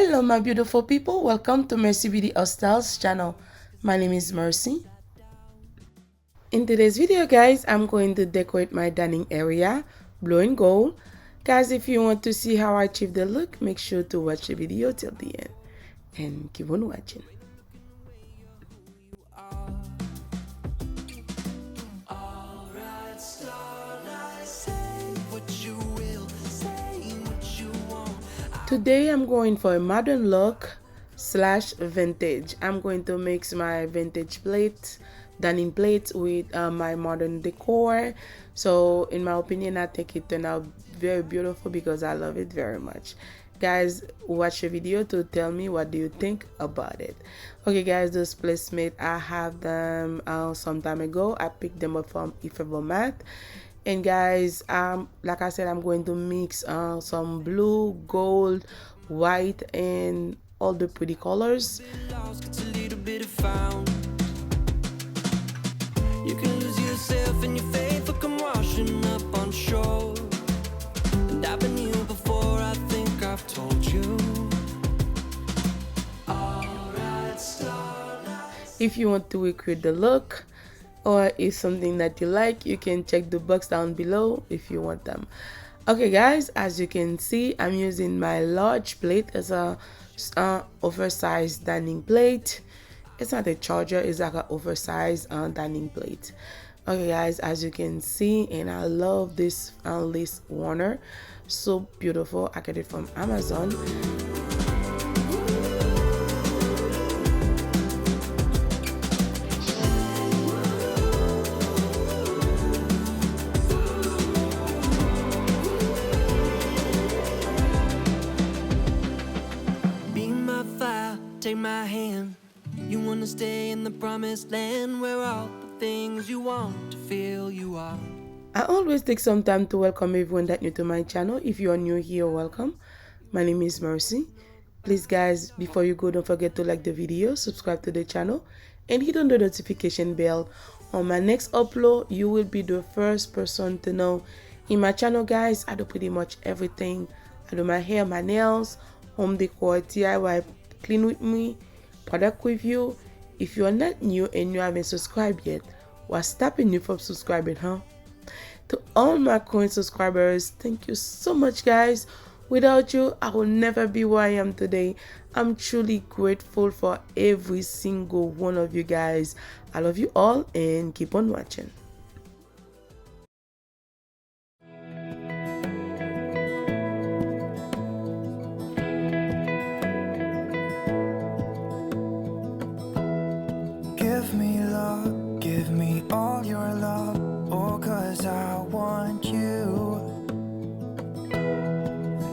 Hello my beautiful people, welcome to MercyBeauty Styles channel. My name is Mercy. In today's video guys, I'm going to decorate my dining area blue and gold. Guys, if you want to see how I achieve the look, make sure to watch the video till the end and keep on watching. Today I'm going for a modern look slash vintage. I'm going to mix my vintage plate, dining plate with my modern decor. So in my opinion, I think it turned out very beautiful because I love it very much. Guys, watch the video to tell me what do you think about it. Okay guys, those placemats, I have them some time ago. I picked them up from ilikable mat. And guys, like I said, I'm going to mix some blue, gold, white, and all the pretty colors. You can lose yourself in your faith, look, I'm washing up on shore. And I've been here before, I think I've told you. Alright, if you want to recreate the look, or if something that you like, you can check the box down below if you want them. Okay guys, as you can see, I'm using my large plate as a oversized dining plate. It's not a charger, it's like an oversized dining plate. Okay guys, as you can see, and I love this lace warmer, so beautiful. I get it from Amazon. Take my hand, you wanna stay in the promised land where all the things you want to feel you are. I always take some time to welcome everyone that new to my channel. If you are new here, welcome. My name is Mercy. Please guys, before you go, don't forget to like the video, subscribe to the channel, and hit on the notification bell. On my next upload, you will be the first person to know. In my channel guys, I do pretty much everything. I do my hair, my nails, home decor, DIY, clean with me, product review. If you are not new and you haven't subscribed yet, what's stopping you from subscribing, huh? To all my current subscribers, thank you so much guys. Without you, I will never be where I am today. I'm truly grateful for every single one of you guys. I love you all and keep on watching. Give me all your love, oh, 'cause I want you.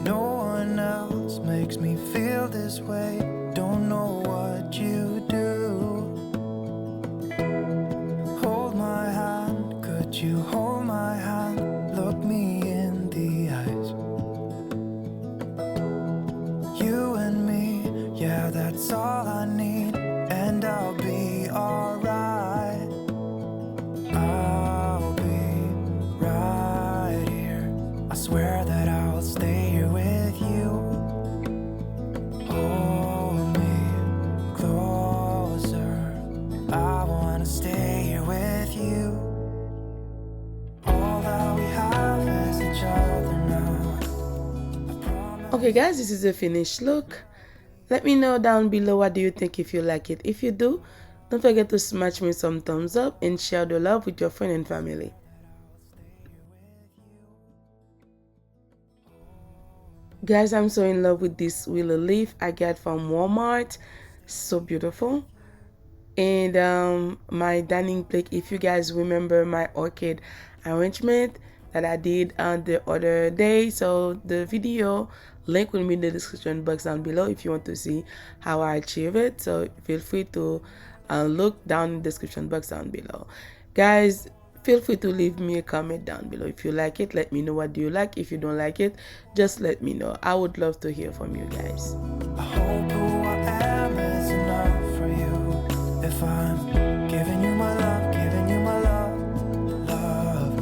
No one else makes me feel this way. Don't know what you do. Hold my hand, could you hold my hand? Look me in the eyes. You and me, yeah, that's all I need, and I'll be alright. Swear that I'll stay here with you. Hold me closer. I wanna stay here with you. All that we have is each other now. Okay guys, this is a finished look. Let me know down below what do you think, if you like it. If you do, don't forget to smash me some thumbs up and share the love with your friend and family. Guys, I'm so in love with this willow leaf I got from Walmart. So beautiful. And my dining plate, if you guys remember my orchid arrangement that I did the other day, so the video link will be in the description box down below if you want to see how I achieve it. So feel free to look down in the description box down below. Guys, feel free to leave me a comment down below. If you like it, let me know what do you like. If you don't like it, just let me know. I would love to hear from you guys. I hope who I am is enough for you. If I'm giving you my love, giving you my love, love.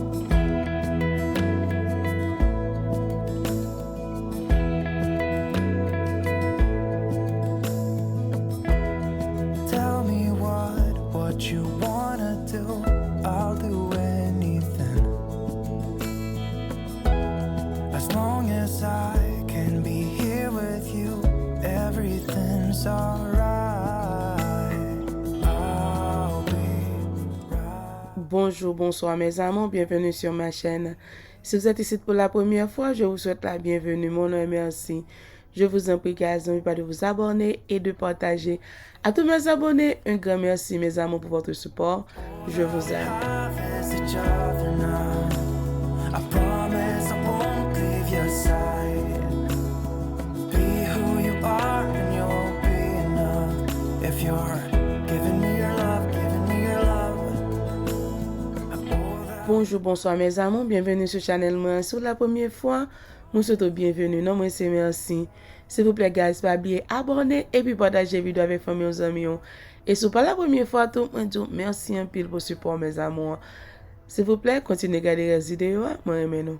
Bonjour, bonsoir mes amis, bienvenue sur ma chaîne. Si vous êtes ici pour la première fois, je vous souhaite la bienvenue. Mon nom est Merci. Je vous en prie, guys, n'oubliez pas de vous abonner et de partager. À tous mes abonnés, un grand merci mes amis pour votre support. Je vous aime. Bonjour, bonsoir mes amis, bienvenue sur channel moi. Sur la première fois, moi souhaite bienvenue. Non, moi c'est Merci. S'il vous plaît, guys, pas oublier abonner et puis partager vidéo avec famille aux amis. Et si pas la première fois, tout le monde merci un pile pour support mes amours. S'il vous plaît, continuez à regarder les vidéos. Moi aime nous.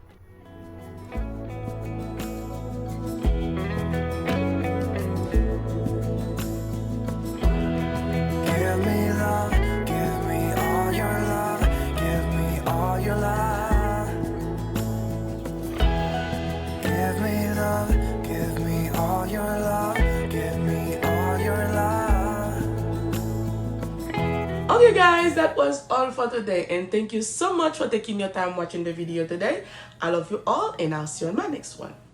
Okay guys, that was all for today and thank you so much for taking your time watching the video today. I love you all and I'll see you in my next one.